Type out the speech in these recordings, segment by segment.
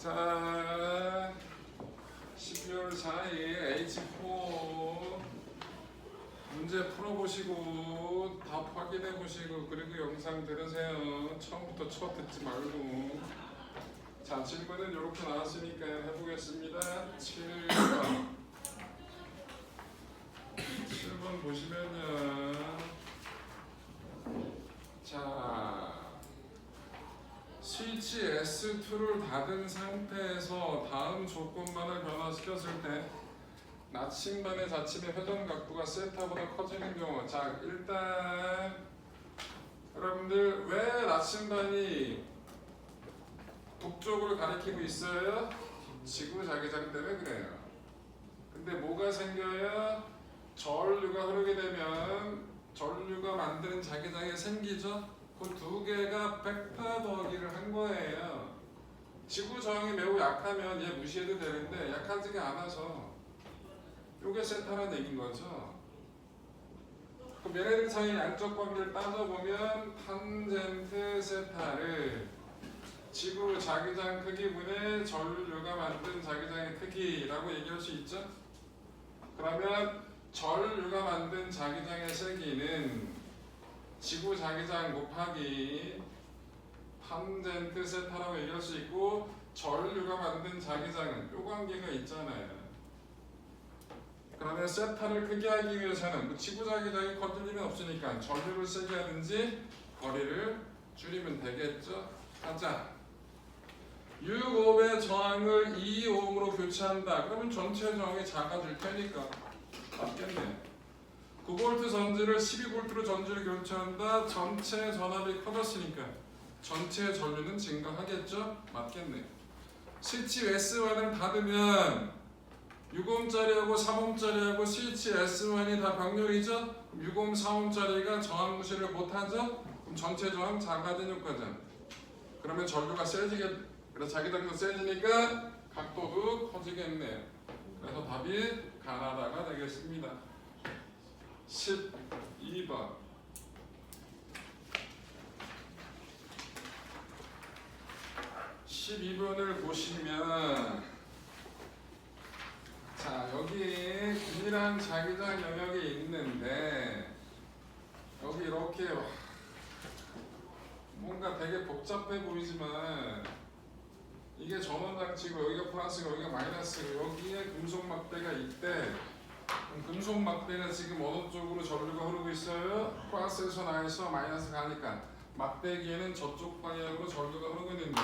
자, 12월 4일 H4 문제 풀어보시고 답 확인해보시고 그리고 영상 들으세요. 처음부터 듣지 말고. 자, 질문은 이렇게 나왔으니까 해보겠습니다. 7번 보시면요. 자, 스위치 S2를 닫은 상태에서 다음 조건만을 변화시켰을 때 나침반의 자침의 회전각도가 세타보다 커지는 경우. 자, 일단 여러분들 왜 나침반이 북쪽을 가리키고 있어요? 지구 자기장 때문에 그래요. 근데 뭐가 생겨요? 전류가 흐르게 되면 전류가 만드는 자기장이 생기죠? 그 두 개가 백파더기를 한 거예요. 지구 저항이 매우 약하면 얘 무시해도 되는데 약하지가 않아서 요게 세타라는 얘기인 거죠. 그럼 얘네들 사이 양적 관계를 따져보면 탄젠트 세타를 지구 자기장 크기분의 전류가 만든 자기장의 크기라고 얘기할 수 있죠. 그러면 전류가 만든 자기장의 세기는 지구 자기장 곱하기 탄젠트 세타라고 얘기할 수 있고, 전류가 만든 자기장은 요 관계가 있잖아요. 그러면 세타를 크게 하기 위해서는 지구 자기장이 커질 리는 없으니까 전류를 세게 하든지 거리를 줄이면 되겠죠. 가자. 6옴의 저항을 2옴으로 교체한다. 그러면 전체 저항이 작아질 테니까 맞겠네. 9V 전지를 12V로 전지를 교체한다. 전체 전압이 커졌으니까 전체 전류는 증가하겠죠? 맞겠네. 스위치 S1을 닫으면 6옴짜리하고 3옴짜리하고 스위치 S1이 다 병렬이죠? 6옴, 4옴짜리가 저항 무시를 못하죠? 그럼 전체 저항 작아진 효과죠. 그러면 전류가 그래서 자기장도 세지니까 각도도 커지겠네요. 그래서 답이 가나다가 되겠습니다. 12번. (12번을) 보시면, 자, 여기 균일한 자기장 영역이 있는데 여기 이렇게 뭔가 되게 복잡해 보이지만 이게 전원장치고 여기가 플러스고 여기가 마이너스고 여기에 금속 막대가 있대. 금속 막대가 지금 어느 쪽으로 전류가 흐르고 있어요? 플러스에서 나에서 마이너스 가니까 막대기에는 저쪽 방향으로 전류가 흐르고 있는데,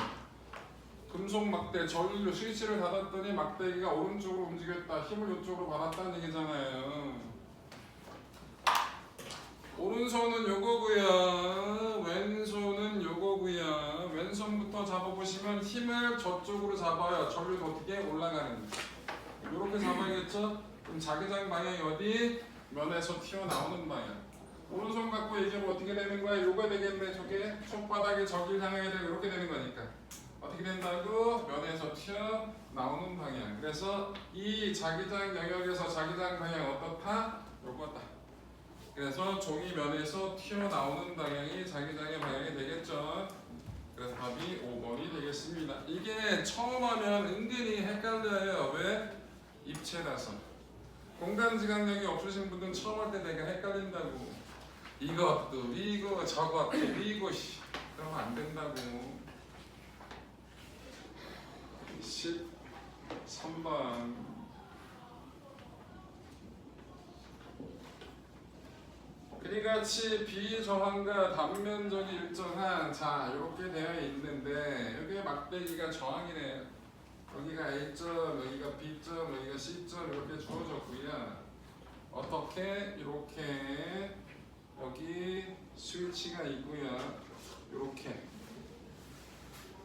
금속 막대 전류 스위치를 닫았더니 막대기가 오른쪽으로 움직였다. 힘을 이쪽으로 받았다는 얘기잖아요. 오른손은 요거고요. 왼손은 요거고요. 왼손부터 잡아보시면 힘을 저쪽으로 잡아요. 전류는 어떻게 올라가는 이렇게 잡아야겠죠? 그럼 자기장 방향이 어디? 면에서 튀어나오는 방향. 오른손 갖고 얘기하면 어떻게 되는 거야? 요가 되겠네. 저게 손바닥이 저길 향하게 되고 이렇게 되는 거니까 어떻게 된다고? 면에서 튀어나오는 방향. 그래서 이 자기장 영역에서 자기장 방향 어떻다? 요거다. 그래서 종이 면에서 튀어나오는 방향이 자기장의 방향이 되겠죠. 그래서 답이 5번이 되겠습니다. 이게 처음 하면 은근히 헷갈려요. 왜? 입체라서. 공간지각력이 없으신 분들은 처음 할 때 되게 헷갈린다고. 이것도 이거 저것도 이거 그러면 안 된다고. 13번. 그리같이 비저항과 단면적이 일정한, 자, 이렇게 되어 있는데 여기에 막대기가 저항이네요. 여기가 A점, 여기가 B점, 여기가 C점 이렇게 주어졌고요. 어떻게? 이렇게 여기 스위치가 있고요. 이렇게.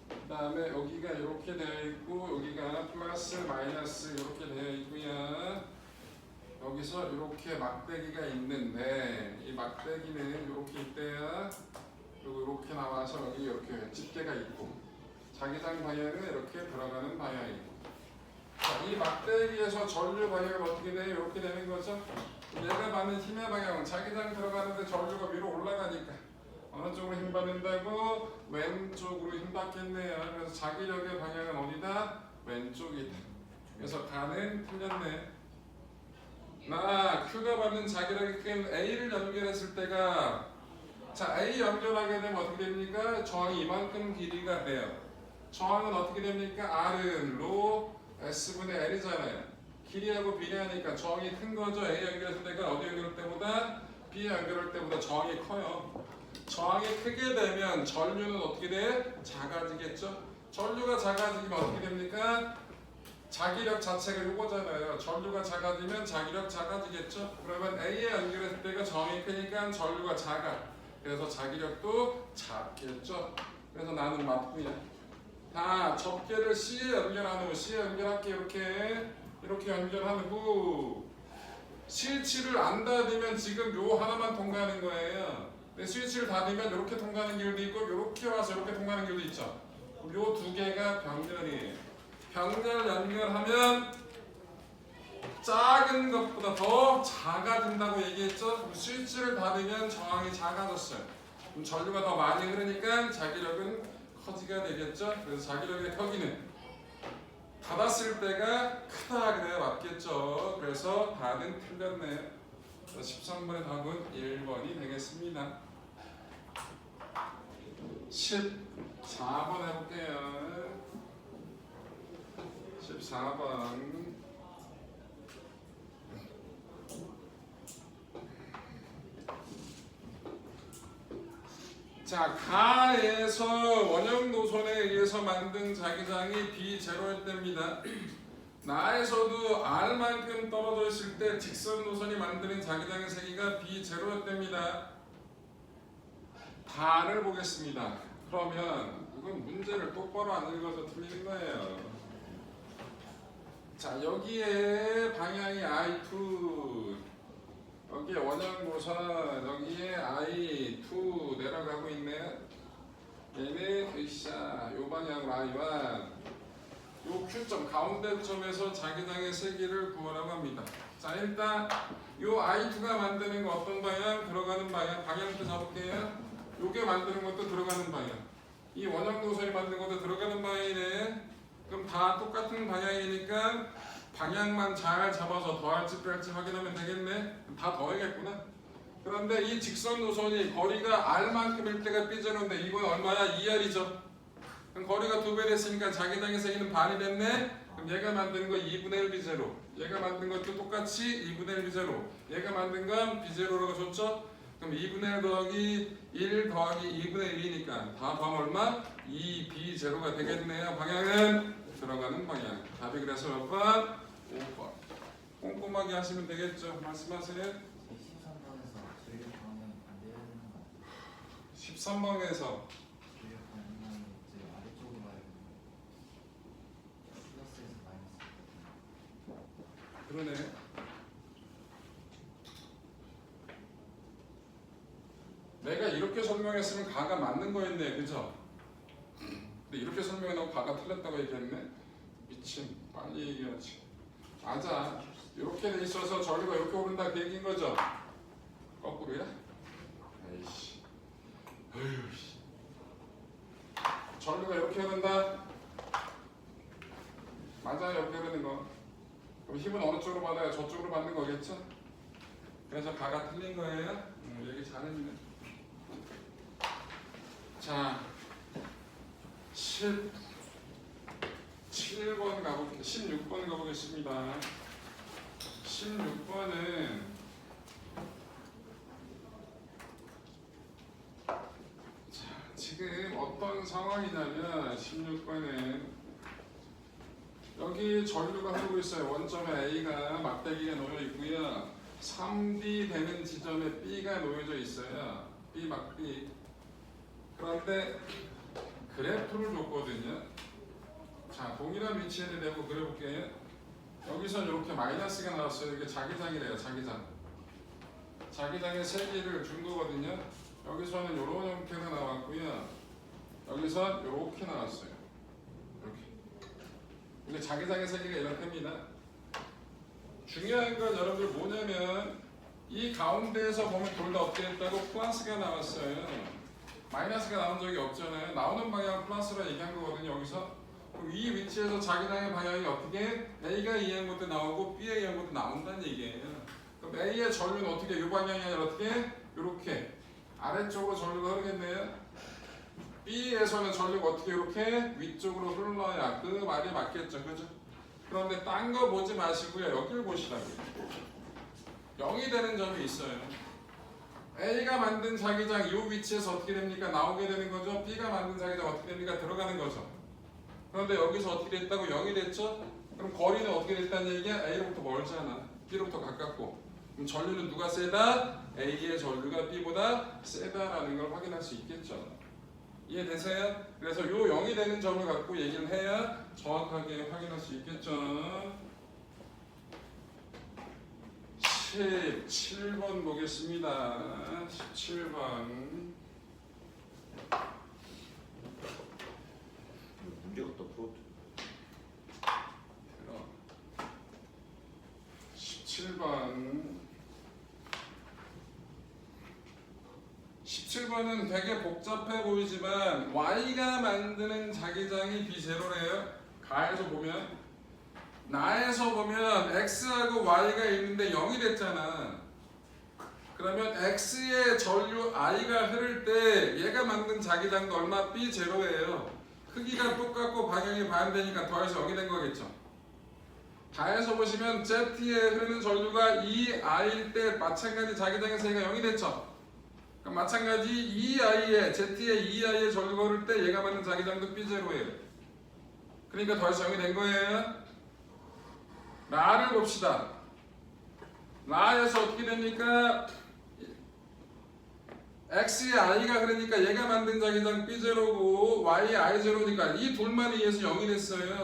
그 다음에 여기가 이렇게 되어 있고 여기가 플러스 마이너스 이렇게 되어 있고요. 여기서 이렇게 막대기가 있는데 이 막대기는 이렇게 있대요. 그리고 이렇게 나와서 여기 이렇게 집게가 있고 자기장 방향은 이렇게 들어가는 방향이고. 자, 이 막대기에서 전류 방향은 어떻게 돼요? 이렇게 되는 거죠. 얘가 받는 힘의 방향은 자기장 들어가는데 전류가 위로 올라가니까 어느 쪽으로 힘 받는다고? 왼쪽으로 힘 받겠네요. 그래서 자기력의 방향은 어디다? 왼쪽이다. 그래서 가는 틀렸네. 나 Q가 받는 자기력의 끈 A를 연결했을 때가 자 A 연결하게 되면 어떻게 됩니까? 저항이 이만큼 길이가 돼요. 저항은 어떻게 됩니까? R은 로 S분의 L이잖아요. 길이하고 비례하니까 저항이 큰 거죠. A 연결했을 때가 어디 연결할 때보다 B 연결할 때보다 저항이 커요. 저항이 크게 되면 전류는 어떻게 돼? 작아지겠죠. 전류가 작아지면 어떻게 됩니까? 자기력 자체가 이거잖아요. 전류가 작아지면 자기력 작아지겠죠. 그러면 A에 연결했을 때가 저항이 크니까 전류가 작아. 그래서 자기력도 작겠죠. 그래서 나는 맞고요. 다 접계를 C에 연결하는 후 C에 연결할게 이렇게 연결하는 후 스위치를 안 닫으면 지금 요 하나만 통과하는 거예요. 근데 스위치를 닫으면 이렇게 통과하는 길도 있고 이렇게 와서 이렇게 통과하는 길도 있죠. 요 두 개가 병렬이에요. 병렬 연결하면 작은 것보다 더 작아진다고 얘기했죠. 스위치를 닫으면 저항이 작아졌어요. 그럼 전류가 더 많이 흐르니까 자기력은 커지가 되겠죠. 그래서 자기력의 커기는 닫았을 때가 크다 그래야 맞겠죠. 그래서 답은 틀렸네요. 13번의 답은 1번이 되겠습니다. 14번 해볼게요. 14번. 자, 가에서 원형 노선에 의해서 만든 자기장이 B0일 때입니다. 나에서도 R만큼 떨어져 있을 때 직선 노선이 만드는 자기장의 세기가 B0일 때입니다. 다를 보겠습니다. 그러면 이건 문제를 똑바로 안 읽어서 틀린 거예요. 자, 여기에 방향이 I2, 여기에 원형 노선, 여기에 I2 내려가고 있네요. 얘는 으쌰, 요 방향으로 I1, 요 Q점 가운데 점에서 자기장의 세기를 구하라고 합니다. 자, 일단 요 I2가 만드는 거 어떤 방향? 들어가는 방향. 방향부터 잡을게요. 요게 만드는 것도 들어가는 방향. 이 원형 노선이 만드는 것도 들어가는 방향이네. 그럼 다 똑같은 방향이니까 방향만 잘 잡아서 더할지 뺄지 확인하면 되겠네. 다 더해야겠구나. 그런데 이 직선 노선이 거리가 R만큼일 때가 B제로인데 이건 얼마야? 2R이죠. 그럼 거리가 2배 됐으니까 자기장의 세기는 반이 됐네. 그럼 얘가 만든 거 2분의 1 B0, 얘가 만든 것도 똑같이 2분의 1 B0, 얘가 만든 건 B0라고 줬죠? 그럼 2분의 1 더하기 1 더하기 2분의 1이니까 다 더하면 얼마? 2B0가 되겠네요. 방향은 들어가는 방향. 답이 그래서 몇 번? 5번. 꼼꼼하게 하시면 되겠죠. 말씀하세요. 13번에서 전력 방향이 반대해야 되는 거 아니에요? 13번에서 전력 방향이 이제 아래쪽으로 가야 되는 거. 플러스에서 마이너스. 그러네. 내가 이렇게 설명했으면 가가 맞는 거였네, 그죠? 근데 이렇게 설명해놓고 가가 틀렸다고 얘기했네. 미친, 빨리 얘기하지. 맞아. 이렇게 돼 있어서 전류가 이렇게 오른다 그 얘기인 거죠? 거꾸로야? 에이씨. 에이씨. 전류가 이렇게 흐른다. 맞아요, 이렇게 흐르는 거. 그럼 힘은 어느 쪽으로 받아요? 저쪽으로 받는 거겠죠? 그래서 가가 틀린 거예요? 얘기 잘했네. 자, 17번 가보겠습니다. 16번 가보겠습니다. 16번은 지금 어떤 상황이냐면 16번은 여기 전류가 흐르고 있어요. 원점에 A가 막대기가 놓여 있고요. 3D 되는 지점에 B가 놓여져 있어요. B 막 B. 그런데 그래프를 줬거든요. 자, 동일한 위치에 대고 그려볼게요. 여기서 이렇게 마이너스가 나왔어요. 이게 자기장이래요. 자기장. 자기장의 세기를 준 거거든요. 여기서는 이런 형태가 나왔고요. 여기서 이렇게 나왔어요. 이렇게. 이게 자기장의 세기가 이렇게입니다. 중요한 건 여러분들 뭐냐면 이 가운데에서 보면 둘 다 어떻게 했다고 플러스가 나왔어요. 마이너스가 나온 적이 없잖아요. 나오는 방향 플러스라 얘기한 거거든요. 여기서 이 위치에서 자기장의 방향이 어떻게 A가 이행 것도 나오고 B가 이행 것도 나온다는 얘기예요. 그럼 A의 전류는 어떻게 이 방향이 아니라 어떻게 이렇게 아래쪽으로 전류가 흐르겠네요. B에서는 전류가 어떻게 이렇게 위쪽으로 흘러야 그 말이 맞겠죠, 그죠? 그런데 딴 거 보지 마시고요. 여기를 보시라고요. 0이 되는 점이 있어요. A가 만든 자기장 이 위치에서 어떻게 됩니까? 나오게 되는 거죠. B가 만든 자기장 어떻게 됩니까? 들어가는 거죠. 그런데 여기서 어떻게 됐다고? 0이 됐죠? 그럼 거리는 어떻게 됐다는 얘기야? A로부터 멀잖아. B로부터 가깝고. 그럼 전류는 누가 세다? A의 전류가 B보다 세다라는 걸 확인할 수 있겠죠. 이해되세요? 그래서 요 0이 되는 점을 갖고 얘기를 해야 정확하게 확인할 수 있겠죠. 17번 보겠습니다. 17번. 문제가 또 풀었죠. 17번. 17번은 되게 복잡해 보이지만 Y가 만드는 자기장이 B0래요. 가에서 보면 나에서 보면 X하고 Y가 있는데 0이 됐잖아. 그러면 X의 전류 I가 흐를 때 얘가 만든 자기장도 얼마? B0예요. 크기가 똑같고 방향이 반대니까 더해서 0이 된 거겠죠. 가에서 보시면 Z에 흐르는 전류가 EI일 때 마찬가지 자기장에서 얘가 0이 됐죠. 그럼 마찬가지 EI에 Z에 EI의 전류가 흐를 때 얘가 만든 자기장도 B0예요. 그러니까 더해서 0이 된 거예요. 라를 봅시다. 라에서 어떻게 됩니까? X의 I가 흐르니까 얘가 만든 자기장 B0고 Y의 I0니까 이 둘만 의해서 0이 됐어요.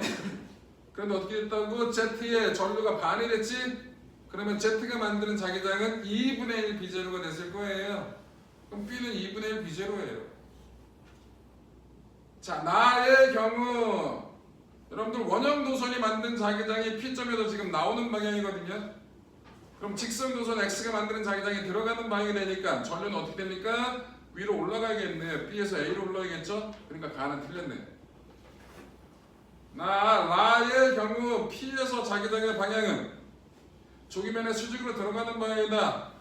그런데 어떻게 됐다고? Z의 전류가 반이 됐지? 그러면 Z가 만드는 자기장은 2분의 1 B0가 됐을 거예요. 그럼 B는 2분의 1 B0예요. 자, 나의 경우 여러분들 원형도선이 만든 자기장이 P점에서 지금 나오는 방향이거든요. 그럼 직선도선 X가 만드는 자기장이 들어가는 방향이 되니까 전류는 어떻게 됩니까? 위로 올라가야겠네요. B에서 A로 올라가겠죠? 그러니까 가는 틀렸네. 라의 경우 P에서 자기장의 방향은 조기면의 수직으로 들어가는 방향이다.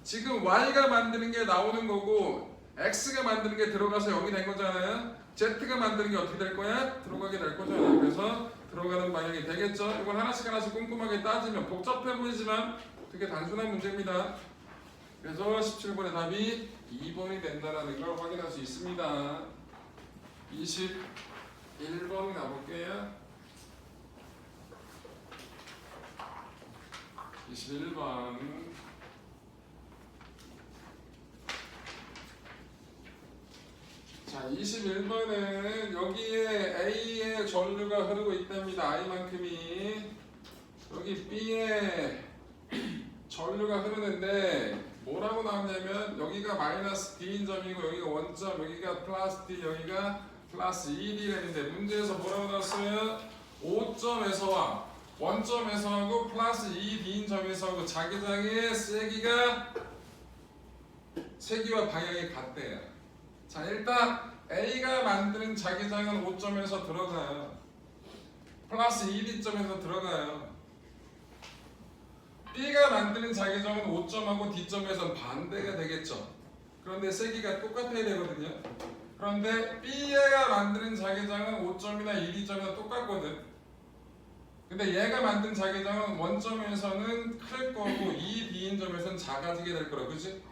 지금 Y가 만드는 게 나오는 거고 X가 만드는 게 들어가서 0이 된 거잖아요. Z가 만드는 게 어떻게 될 거야? 들어가게 될 거잖아요. 그래서 들어가는 방향이 되겠죠. 이걸 하나씩 꼼꼼하게 따지면 복잡해 보이지만 되게 단순한 문제입니다. 그래서 17번의 답이 2번이 된다는 걸 확인할 수 있습니다. 21번 가볼게요. 21번. 자, 21번은 여기에 A의 전류가 흐르고 있답니다. I만큼이. 여기 B에 전류가 흐르는데 뭐라고 나오냐면 여기가 마이너스 D인 점이고 여기가 원점, 여기가 플러스 D, 여기가 플러스 2D가 있는데 문제에서 뭐라고 나왔어요? 5점에서와 원점에서 하고 플러스 2D인 점에서 하고 자기장의 세기와 방향이 같대요. 자, 일단 A가 만드는 자기장은 5점에서 들어가요. 플러스 2D점에서 들어가요. B가 만드는 자기장은 5점하고 D점에서는 반대가 되겠죠. 그런데 세기가 똑같아야 되거든요. 그런데 B가 만드는 자기장은 5점이나 2D점이나 똑같거든. 근데 얘가 만든 자기장은 원점에서는 클 거고 2D인 점에서는 작아지게 될 거라, 그치?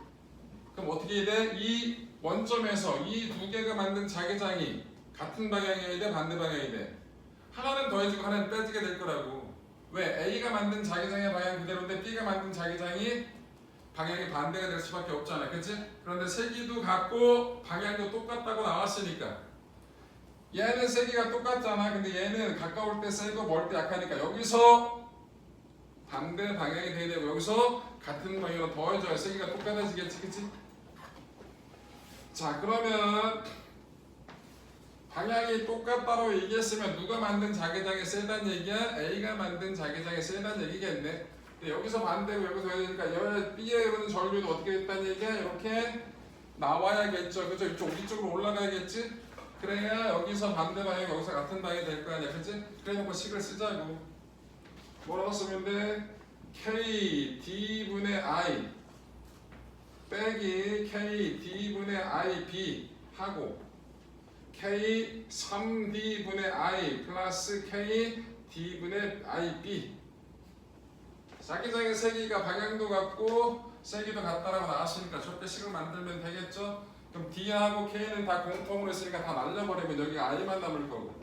그럼 어떻게 돼? 이 원점에서 이 두 개가 만든 자기장이 같은 방향이 돼? 반대 방향이 돼? 하나는 더해지고 하나는 빼지게 될 거라고. 왜? A가 만든 자기장의 방향 그대로인데 B가 만든 자기장이 방향이 반대가 될 수밖에 없잖아. 그치? 그런데 세기도 같고 방향도 똑같다고 나왔으니까 얘는 세기가 똑같잖아. 근데 얘는 가까울 때 세고 멀 때 약하니까 여기서 반대 방향이 돼야 되고 여기서 같은 방향으로 더해져야 세기가 똑같아지겠지. 그치? 자, 그러면 방향이 똑같다고 얘기했으면 누가 만든 자기장이 세다는 얘기야? A가 만든 자기장이 세다는 얘기겠네. 근데 여기서 반대고 여기서 해야 되니까 B에 흐르는 전류는 어떻게 됐다는 얘기야? 이렇게 나와야겠죠. 그죠? 이쪽으로 올라가야겠지? 그래야 여기서 반대 방향, 여기서 같은 방향이 될 거 아니야. 그치? 그래 놓고 식을 쓰자고. 뭐라고 쓰면 돼? K D분의 I 빼기 K D분의 IB 하고 K 3D분의 I 플러스 K D분의 IB. 자기장의 세기가 방향도 같고 세기도 같다라고 나왔으니까 저렇게 식을 만들면 되겠죠? 그럼 D하고 K는 다 공통으로 있으니까 다 날려버리면 여기 I만 남을 거고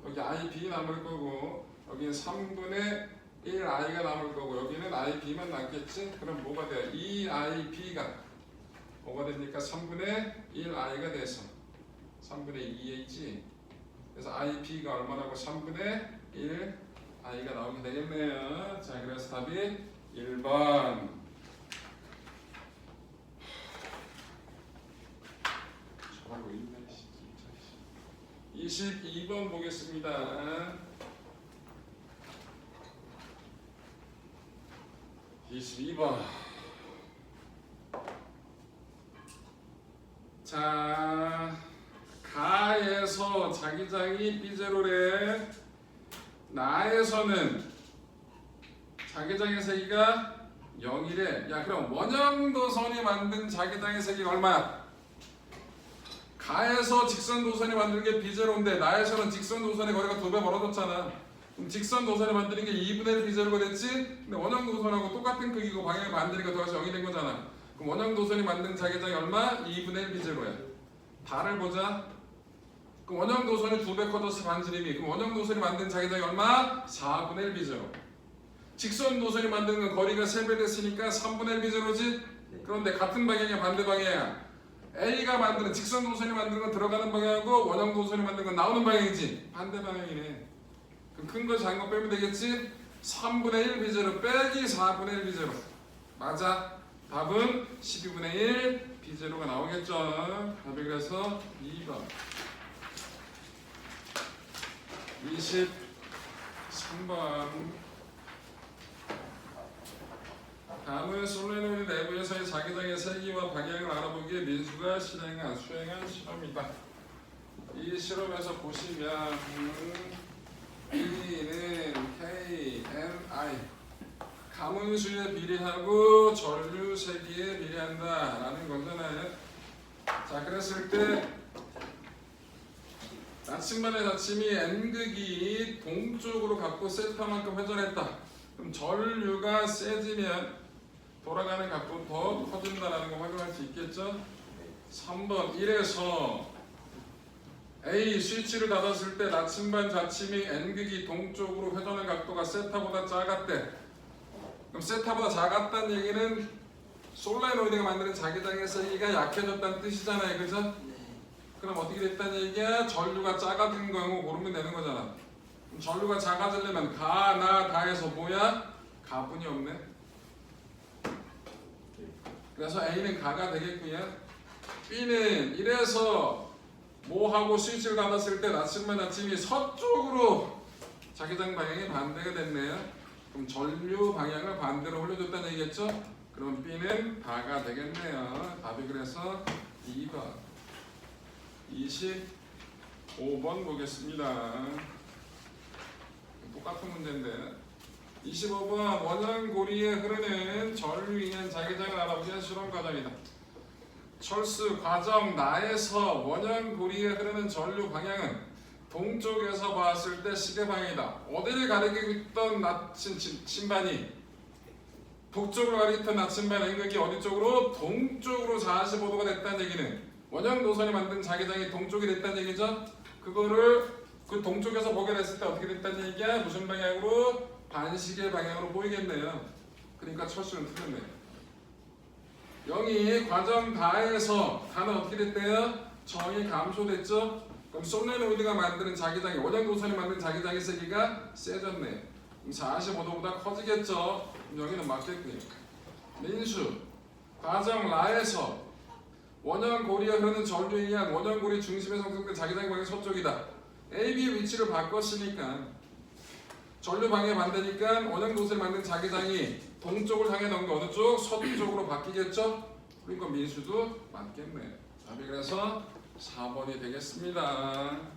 여기 IB 남을 거고 여기는 3분의 1I가 남을 거고 여기는 IB만 남겠지? 그럼 뭐가 돼요? 2IB가 뭐가 됩니까? 3분의 1I가 돼서 3분의 2A지. 그래서 IB가 얼마라고? 3분의 1 I가 나오게 되겠네요. 자, 그래서 답이 1번. 저라고 있네. 22번 보겠습니다. 22번. 자, 가에서 자기장이 B제로래. 나에서는 자기장의 세기가 0이래. 야, 그럼 원형도선이 만든 자기장의 세기가 얼마야? 가에서 직선도선이 만든 게 B제로인데 나에서는 직선도선의 거리가 2배 벌어졌잖아. 그럼 직선도선이 만드는 게 2분의 1 B제로가 됐지? 근데 원형도선하고 똑같은 크기고 방향을 만드니까 더해서 0이 된 거잖아. 그럼 원형도선이 만든 자기장이 얼마? 2분의 1 B제로야. 다를 보자. 그럼 원형도선이 2배 커졌어 반지름이. 그럼 원형도선이 만든 자기장이 얼마? 4분의 1 B제로. 직선도선이 만드는 건 거리가 3배 됐으니까 3분의 1 B제로지? 그런데 같은 방향이야 반대 방향이야. A가 만드는 직선도선이 만드는 건 들어가는 방향이고 원형도선이 만드는 건 나오는 방향이지? 반대 방향이네. 그럼 큰 거 작은 거 빼면 되겠지? 3분의 1 B제로 빼기 4분의 1 B제로. 맞아. 답은 12분의 1 B제로가 나오겠죠. 답이 그래서 2번. 23번. 다음은 솔레노이드 내부에서의 자기장의 세기와 방향을 알아보기 위해 민수가 수행한 실험이다. 이 실험에서 보시면 B는 K, N, I 가문수에 비례하고 전류 세기에 비례한다 라는 거잖아요. 자, 그랬을 때 나침반의 나침이 N극이 동쪽으로 갖고 세타만큼 회전했다. 그럼 전류가 세지면 돌아가는 각도 더 커진다라는 거 확인할 수 있겠죠? 3번 1에서 A 스위치를 닫았을 때 나침반 자침이 N극이 동쪽으로 회전하는 각도가 세타보다 작았대. 그럼 세타보다 작았다는 얘기는 솔레노이드가 만드는 자기장의 세기가 약해졌다는 뜻이잖아요. 그죠? 네. 그럼 어떻게 됐다는 얘기야? 전류가 작아진 경우 고르면 되는 거잖아. 그럼 전류가 작아지려면 가, 나, 다에서 뭐야? 가분이 없네. 그래서 A는 가가 되겠고요. B는 1에서 뭐하고 스위치를 닫았을 때 나침반 나침이 서쪽으로 자기장 방향이 반대가 됐네요. 그럼 전류 방향을 반대로 흘려줬다는 얘기겠죠? 그럼 B는 가가 되겠네요. 답이 그래서 2번. 25번 보겠습니다. 똑같은 문제인데 25번 원형고리에 흐르는 전류 인연 자기장을 알아보기 위한 실험 과정이다. 철수 과정 나에서 원형고리에 흐르는 전류 방향은 동쪽에서 봤을 때 시계 방향이다. 어디를 가리키고 있던 나침반이 북쪽으로 가리켰던 나침반 N극이 어디 쪽으로? 동쪽으로 45도가 됐다는 얘기는 원형도선이 만든 자기장이 동쪽이 됐다는 얘기죠. 그거를 그 동쪽에서 보게 됐을 때 어떻게 됐다는 얘기야? 무슨 방향으로? 반시계 방향으로 보이겠네요. 그러니까 철수는 틀렸네요. 0이 과정 다에서 다는 어떻게 됐대요? 정이 감소됐죠? 그럼 솔레노이드가 만드는 자기장이 원형도선이 만든 자기장의 세기가 세졌네. 그럼 45도보다 커지겠죠? 그럼 여기는 맞겠고요. 민수 과정 라에서 원형고리에 흐르는 전류에 의한 원형고리 중심에 형성된 자기장 방향이 서쪽이다. AB의 위치를 바꿨으니까 전류 방향이 반대니까 원형도선이 만든 자기장이 동쪽을 향해 넘겨 어느 쪽? 서쪽으로 바뀌겠죠? 그러니까 민수도 맞겠네. 답이 그래서 4번이 되겠습니다.